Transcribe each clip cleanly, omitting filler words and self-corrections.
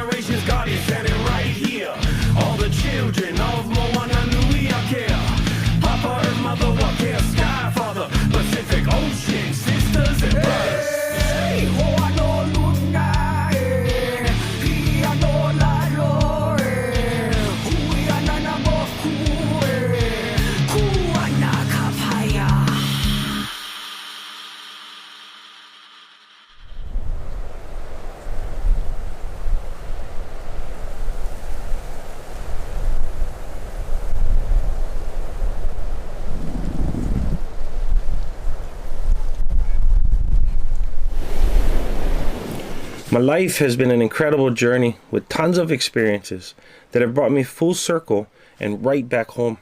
generations, guardians standing right here. All the children of Moana Nui Akea. Papa, Earth, Mother, Wakea, Sky, Father, Pacific Ocean, sisters and brothers. Hey, hoa no luna, pia no lalo, hui anana moku, kuana kapaya. My life has been an incredible journey with tons of experiences that have brought me full circle and right back home.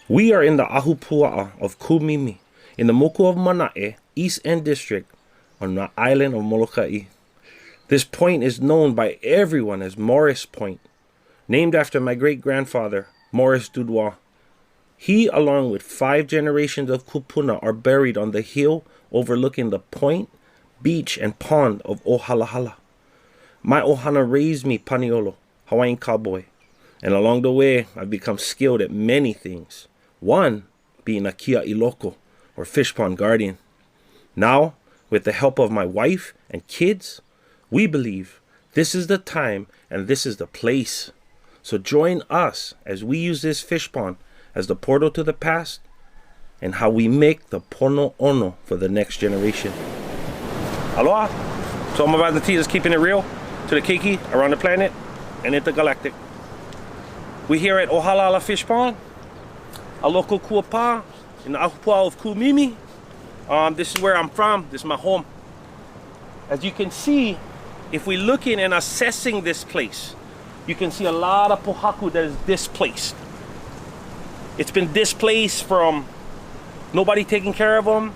We are in the Ahupua'a of Kumimi, in the Moku of Manae, East End District, on the island of Molokai. This point is known by everyone as Morris Point, named after my great-grandfather, Morris Dudois. He, along with 5 generations of kupuna, are buried on the hill overlooking the point, beach, and pond of Ohalahala. My ohana raised me paniolo, Hawaiian cowboy, and along the way I've become skilled at many things. One being a kia iloko, or fish pond guardian. Now, with the help of my wife and kids, we believe this is the time and this is the place. So join us as we use this fish pond as the portal to the past and how we make the pono ono for the next generation. Aloha! So I'm about the tea, just keeping it real to the keiki, around the planet, and intergalactic. We're here at Ohalala Fish Pond, a Loko Kuapā, in the Ahupua'a of Kumimi. This is where I'm from, this is my home. As you can see, if we're looking and assessing this place, you can see a lot of pohaku that is displaced. It's been displaced from nobody taking care of them,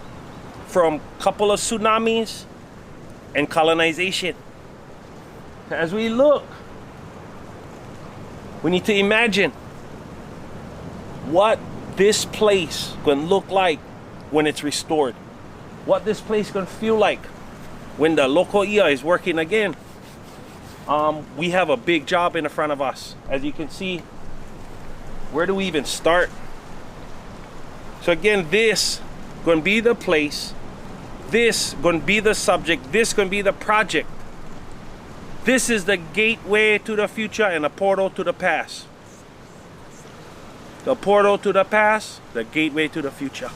from a couple of tsunamis, and colonization. As we look, we need to imagine what this place gonna look like when it's restored. What this place gonna feel like when the Loko ia is working again. We have a big job in front of us. As you can see, where do we even start? So again, this gonna be the place. This gonna be the subject. This gonna be the project. This is the gateway to the future and a portal to the past. The portal to the past, the gateway to the future.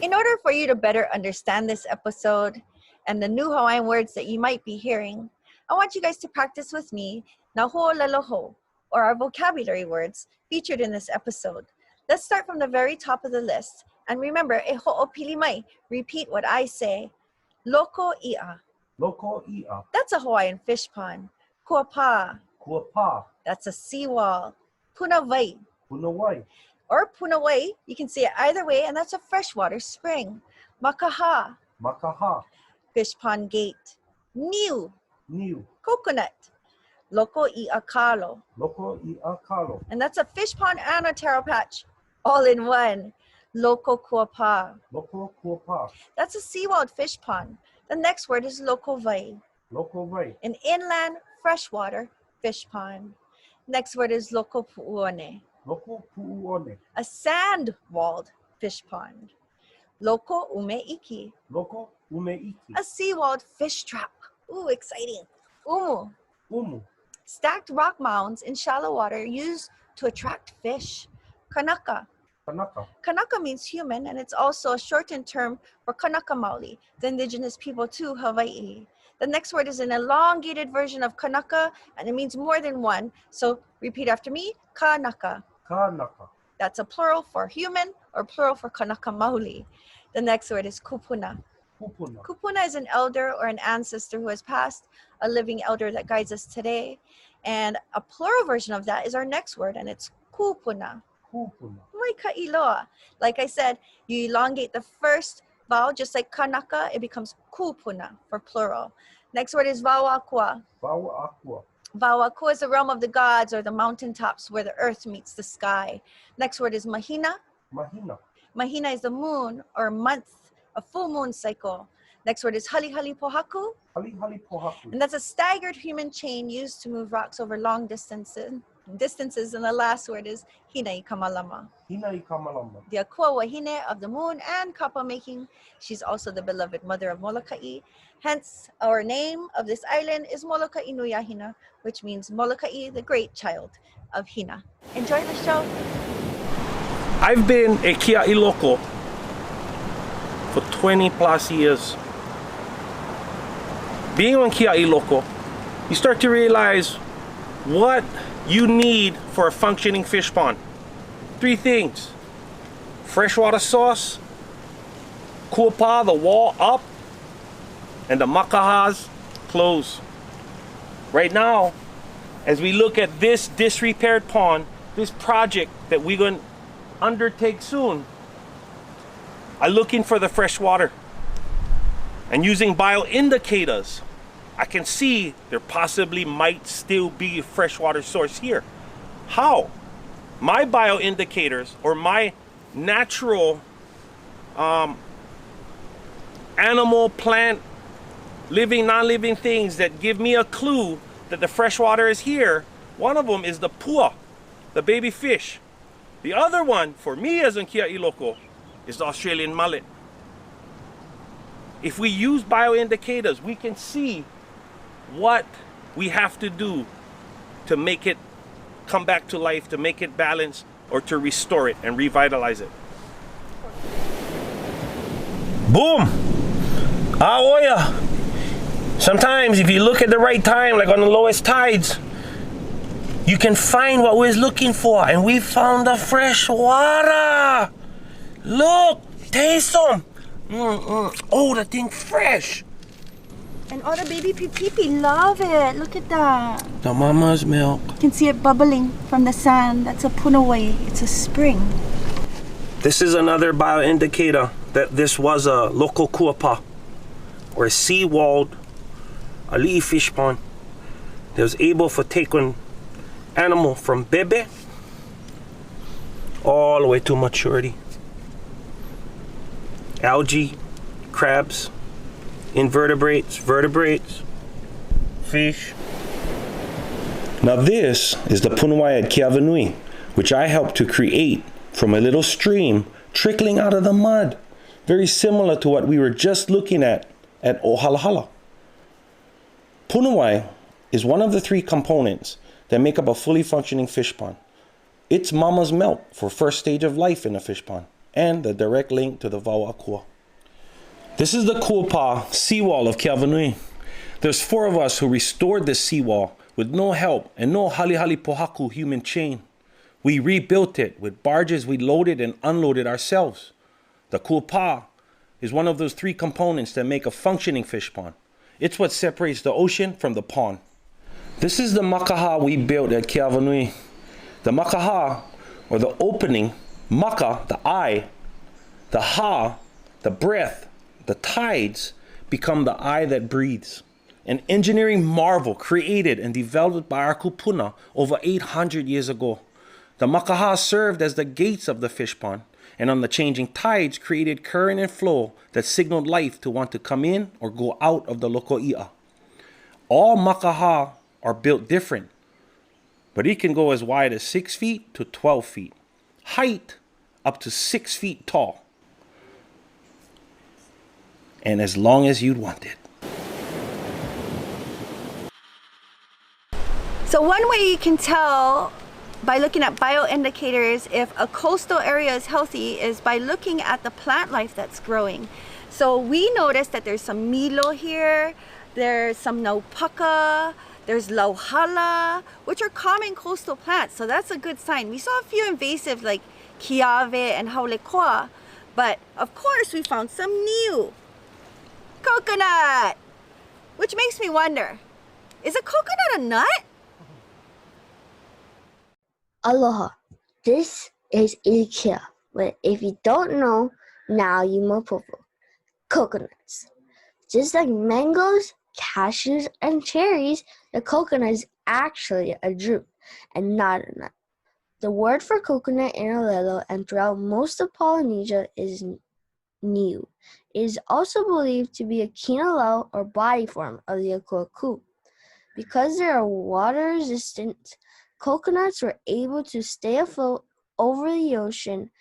In order for you to better understand this episode and the new Hawaiian words that you might be hearing, I want you guys to practice with me na ho'olaloho, or our vocabulary words featured in this episode. Let's start from the very top of the list. And remember, e ho'opili mai, repeat what I say. Loko ia. Loko ia. That's a Hawaiian fish pond. Kuapā. Kuapā. That's a seawall. Punawai. Punawai. Or punawai, you can see it either way, and that's a freshwater spring. Makaha. Makaha. Fish pond gate. Niu. Niu. Coconut. Loko ia kalo. Loko ia kalo. And that's a fish pond and a taro patch, all in one. Loko Kuapā. Loko Kuapā. That's a seawalled fish pond. The next word is loko vai. Loko vai. An inland freshwater fish pond. Next word is loko pu'uone. Loko pu'uone. A sand-walled fish pond. Loko umeiki. Loko umeiki. A sea-walled fish trap. Ooh, exciting. Umu. Umu. Stacked rock mounds in shallow water used to attract fish. Kanaka. Kanaka. Kanaka means human, and it's also a shortened term for Kanaka Maoli, the indigenous people to Hawaii. The next word is an elongated version of Kanaka, and it means more than one. So repeat after me, Kanaka. Kanaka. That's a plural for human or plural for Kanaka Maoli. The next word is kupuna. Kupuna. Kupuna is an elder or an ancestor who has passed, a living elder that guides us today. And a plural version of that is our next word, and it's kupuna. Kupuna. Mai ka iloa. Like I said, you elongate the first vowel, just like kanaka, it becomes kupuna for plural. Next word is vauakua. Vauakua. Vauakua is the realm of the gods, or the mountaintops where the earth meets the sky. Next word is mahina. Mahina. Mahina is the moon or month, a full moon cycle. Next word is hali hali pohaku. Hale hale pohaku. And that's a staggered human chain used to move rocks over long distances. And the last word is hinai kamalama. Hinai kamalama. The akua wahine of the moon and kapa making. She's also the beloved mother of Molokai. Hence, our name of this island is Molokai Nuia Hina, which means Molokai, the great child of Hina. Enjoy the show. I've been a kia'i loko for 20 plus years. Being on kia'i loko, you start to realize what you need for a functioning fish pond. 3 things: freshwater source, kuapā, the wall up, and the makahas closed. Right now, as we look at this disrepaired pond, this project that we're going to undertake soon, I'm looking for the fresh water. And using bioindicators, I can see there possibly might still be a freshwater source here. How? My bioindicators, or my natural animal, plant, living, non-living things that give me a clue that the freshwater is here. One of them is the pua, the baby fish. The other one, for me as in kia'i loko, is the Australian mullet. If we use bioindicators, we can see what we have to do to make it come back to life, to make it balance, or to restore it and revitalize it. Boom! Aoya! Sometimes if you look at the right time, like on the lowest tides, you can find what we're looking for, and we found the fresh water. Look, taste them. Oh, the thing fresh. And all the baby pipipi love it. Look at that. The mama's milk. You can see it bubbling from the sand. That's a punawai. It's a spring. This is another bioindicator that this was a local kuapā, or a sea-walled ali'i fish pond that was able for taking animal from bebe all the way to maturity. Algae, crabs, invertebrates, vertebrates, fish. Now this is the punawai at Keawanui, which I helped to create from a little stream trickling out of the mud, very similar to what we were just looking at Ohalahala. Punawai is one of the 3 components that make up a fully functioning fish pond. It's mama's milk for first stage of life in a fish pond, and the direct link to the Vauakua. This is the Kuapā seawall of Keawanui. There's 4 of us who restored this seawall with no help and no hale hale pohaku human chain. We rebuilt it with barges we loaded and unloaded ourselves. The Kuapā is one of those 3 components that make a functioning fish pond. It's what separates the ocean from the pond. This is the makaha we built at Keawanui. The makaha, or the opening, maka, the eye, the ha, the breath, the tides, become the eye that breathes. An engineering marvel created and developed by our kupuna over 800 years ago. The makaha served as the gates of the fish pond, and on the changing tides created current and flow that signaled life to want to come in or go out of the loko'i'a. All makaha are built different, but it can go as wide as 6 feet to 12 feet. Height up to 6 feet tall. And as long as you'd want it. So one way you can tell by looking at bioindicators if a coastal area is healthy is by looking at the plant life that's growing. So we noticed that there's some milo here, there's some naupaka, there's lauhala, which are common coastal plants. So that's a good sign. We saw a few invasive like kiave and haulekoa, but of course we found some new coconut, which makes me wonder, is a coconut a nut? Aloha, this is Ikea. But if you don't know, now you mopopo. Coconuts. Just like mangoes, cashews, and cherries, the coconut is actually a drupe and not a nut. The word for coconut in Olelo and throughout most of Polynesia is niu. It is also believed to be a kinalo or body form of the akua ku. Because they are water resistant, coconuts were able to stay afloat over the ocean.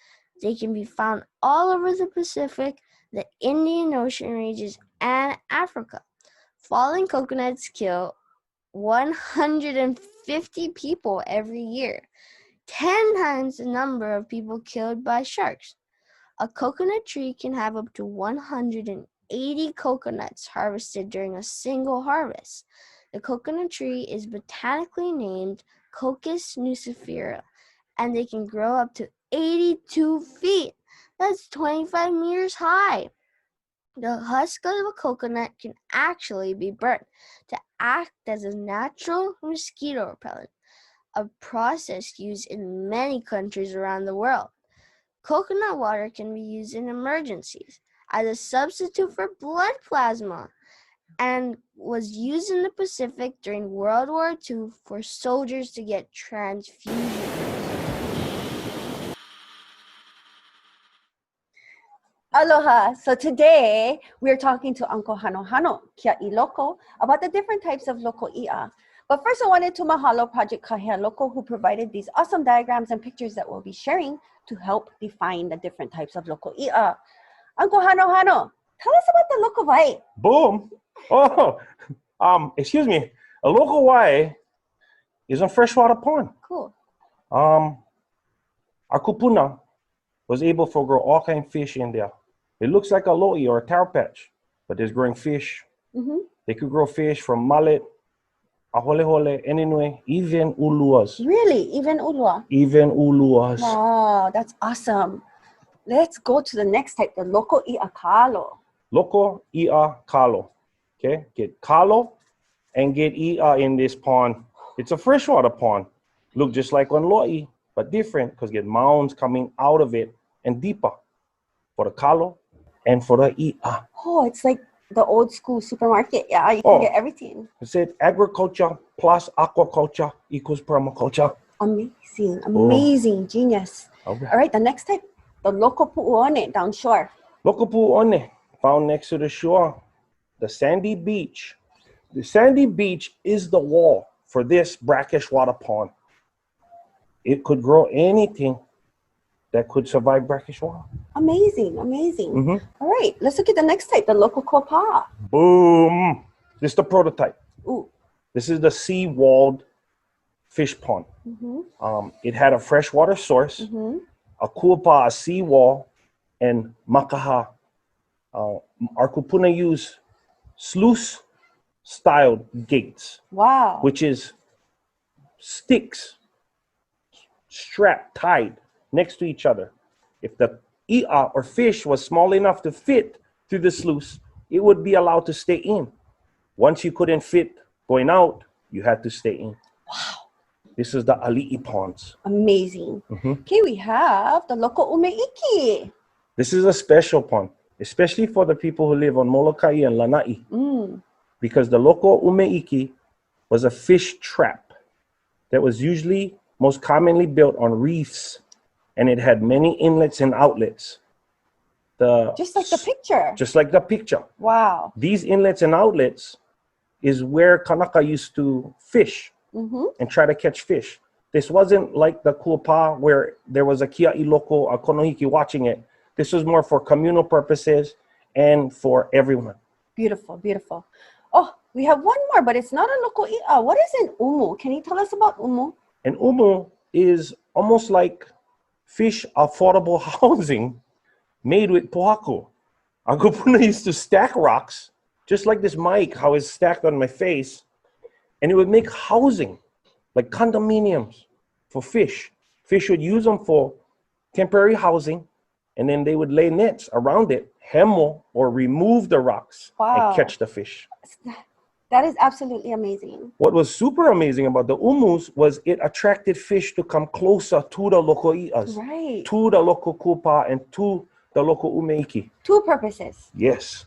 They can be found all over the Pacific, the Indian Ocean regions, and Africa. Falling coconuts kill 150 people every year, 10 times the number of people killed by sharks. A coconut tree can have up to 180 coconuts harvested during a single harvest. The coconut tree is botanically named Cocos nucifera, and they can grow up to 82 feet. That's 25 meters high. The husk of a coconut can actually be burnt to act as a natural mosquito repellent, a process used in many countries around the world. Coconut water can be used in emergencies as a substitute for blood plasma and was used in the Pacific during World War II for soldiers to get transfusions. Aloha. So today we're talking to Uncle Hano Kia Loko about the different types of loko ia. But first I wanted to mahalo Project Ka Hale Hoaka, who provided these awesome diagrams and pictures that we'll be sharing to help define the different types of loko ia. Uncle Hano, tell us about the loko vai. Boom. Oh, excuse me. A local Y is a freshwater pond. Cool. Our kupuna was able to grow all kind of fish in there. It looks like a lo'i or a taro patch, but there's growing fish. Mm-hmm. They could grow fish from mullet, aholehole, enenue, even uluas. Really? Even ulua? Even uluas. Wow, that's awesome. Let's go to the next type, the loko ia kalo. Loko ia kalo. Okay, get kalo and get ia in this pond. It's a freshwater pond. Look just like on lo'i, but different because get mounds coming out of it and deeper for the kalo and for the ia. Oh, it's like the old school supermarket. Yeah, you can get everything. It said agriculture plus aquaculture equals permaculture. Amazing, genius. All right, the next type, the loko pu'uone down shore. Loko pu'uone, found next to the shore, the sandy beach. The sandy beach is the wall for this brackish water pond. It could grow anything that could survive brackish water. Amazing. Mm-hmm. All right, let's look at the next type, the loko Kuapā. Boom. This is the prototype. Ooh. This is the sea-walled fish pond. Mm-hmm. It had a freshwater source, a kuapā, a seawall, and makaha. Our kupuna use sluice-styled gates. Wow. Which is sticks strapped, tied next to each other. If the ia or fish was small enough to fit through the sluice, it would be allowed to stay in. Once you couldn't fit going out, you had to stay in. Wow. This is the ali'i ponds. Amazing. Okay, we have the loko umeiki. This is a special pond, especially for the people who live on Molokai and Lanai. Because the loko umeiki was a fish trap that was usually most commonly built on reefs, and it had many inlets and outlets. Just like the picture. Just like the picture. Wow. These inlets and outlets is where Kanaka used to fish and try to catch fish. This wasn't like the Kuapā where there was a kia'i loko, a konohiki watching it. This was more for communal purposes and for everyone. Beautiful. Oh, we have one more, but it's not a loko ia. What is an umu? Can you tell us about umu? An umu is almost like fish affordable housing made with pohaku. Our kupuna used to stack rocks, just like this mic, how it's stacked on my face, and it would make housing, like condominiums for fish. Fish would use them for temporary housing, and then they would lay nets around it, hemo, or remove the rocks and catch the fish. That is absolutely amazing. What was super amazing about the umus was it attracted fish to come closer to the loko ias, Right. to the loko kuapā, and to the loko umeiki. Two purposes. Yes.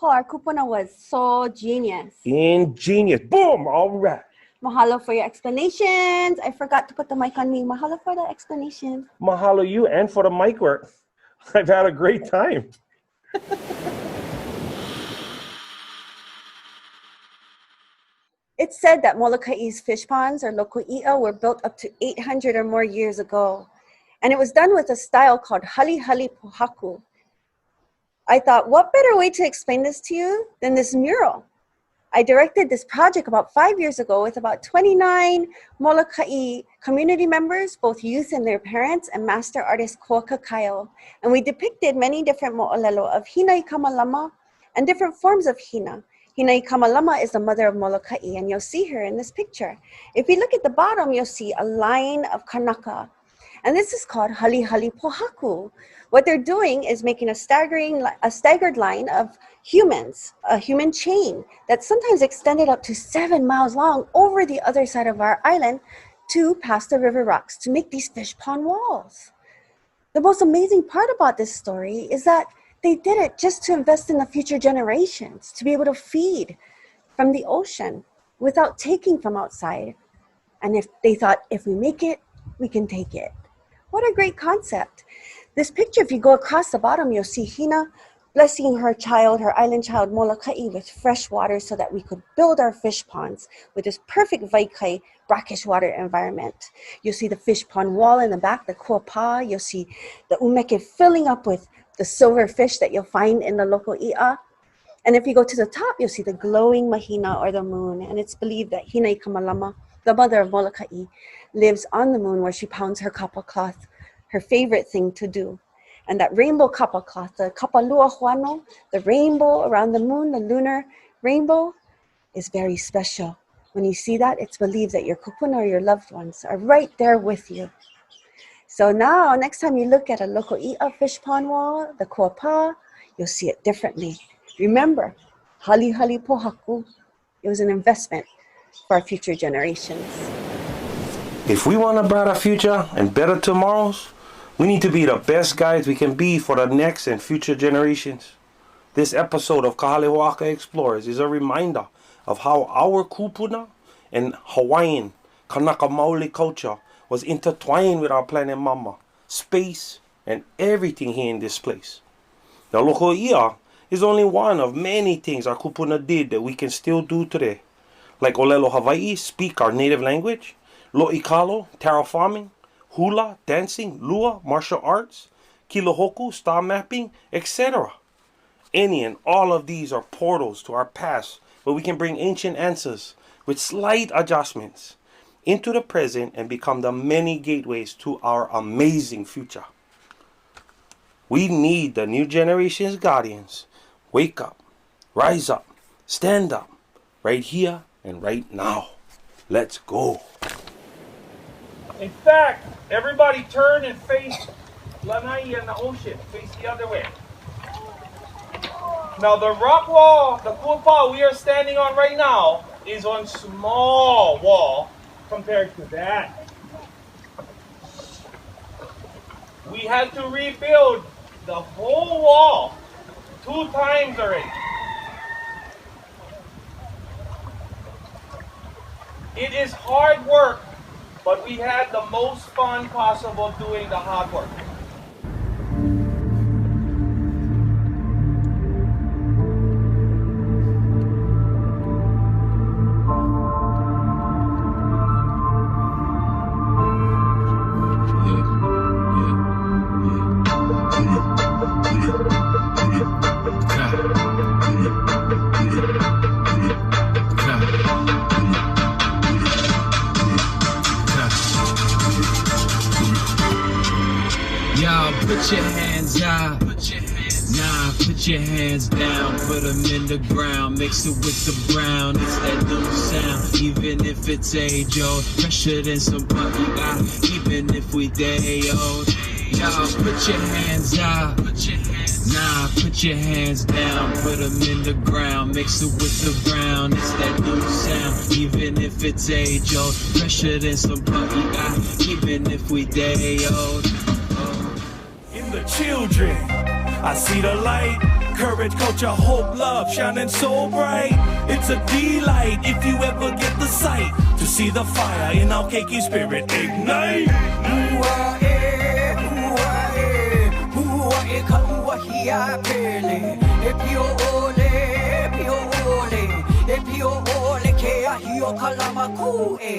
Oh, our kupuna was so genius. Ingenious. Boom. All right. Mahalo for your explanations. I forgot to put the mic on me. Mahalo for the explanation. Mahalo you and for the mic work. I've had a great time. It's said that Moloka'i's fish ponds, or loko'i'a, were built up to 800 or more years ago. And it was done with a style called hali pohaku. I thought, what better way to explain this to you than this mural? I directed this project about 5 years ago with about 29 Moloka'i community members, both youth and their parents, and master artist Koaka Kyle. And we depicted many different mo'olelo of Hina i Kamalama and different forms of Hina. Hina i Kamalama is the mother of Moloka'i, and you'll see her in this picture. If you look at the bottom, you'll see a line of kanaka. And this is called hali pohaku. What they're doing is making a staggered line of humans, a human chain that sometimes extended up to 7 miles long over the other side of our island to past the river rocks to make these fish pond walls. The most amazing part about this story is that they did it just to invest in the future generations, to be able to feed from the ocean without taking from outside. And if they thought, if we make it, we can take it. What a great concept. This picture, if you go across the bottom, you'll see Hina blessing her child, her island child, Moloka'i, with fresh water so that we could build our fish ponds with this perfect vaikai, brackish water environment. You'll see the fish pond wall in the back, the Kuapā. You'll see the umeke filling up with the silver fish that you'll find in the loko'i'a. And if you go to the top, you'll see the glowing mahina, or the moon. And it's believed that Hina i Kamalama, the mother of Moloka'i, lives on the moon where she pounds her kapa cloth, her favorite thing to do. And that rainbow kapa cloth, the kapalua huano, the rainbow around the moon, the lunar rainbow, is very special. When you see that, it's believed that your kupuna or your loved ones are right there with you. So now, next time you look at a loko'i'a fish pond wall, the Kuapā, you'll see it differently. Remember, hali pohaku, it was an investment for our future generations. If we want a brighter future and better tomorrows, we need to be the best guides we can be for the next and future generations. This episode of Ka Hale Hoaka Explores is a reminder of how our kupuna and Hawaiian Kanaka Maoli culture was intertwined with our planet Mama, space, and everything here in this place. The loko'i'a is only one of many things our kupuna did that we can still do today. Like Olelo Hawaii, speak our native language, Lo'ikalo, terraforming, hula, dancing, lua, martial arts, kilohoku, star mapping, etc. Any and all of these are portals to our past where we can bring ancient answers with slight adjustments into the present and become the many gateways to our amazing future. We need the new generation's guardians. Wake up, rise up, stand up, right here and right now. Let's go. In fact, everybody turn and face Lanai and the ocean. Face the other way. Now the rock wall, the Kuapā we are standing on right now, is one small wall compared to that. We had to rebuild the whole wall 2 times already. It is hard work, but we had the most fun possible doing the hard work. Put your hands up. Nah, put your hands down. Put them in the ground. Mix it with the brown. It's that new sound. Even if it's age old. Fresher than some puppy got. Even if we day old. Y'all put your hands up. Nah, put your hands down. Put them in the ground. Mix it with the brown. It's that new sound. Even if it's age old. Fresher than some puppy got. Even if we day old. The children, I see the light, courage, culture, hope, love, shining so bright. It's a delight if you ever get the sight to see the fire in our keiki spirit ignite. ia pele e pio ole e pio ole ke ahi o kalama ku e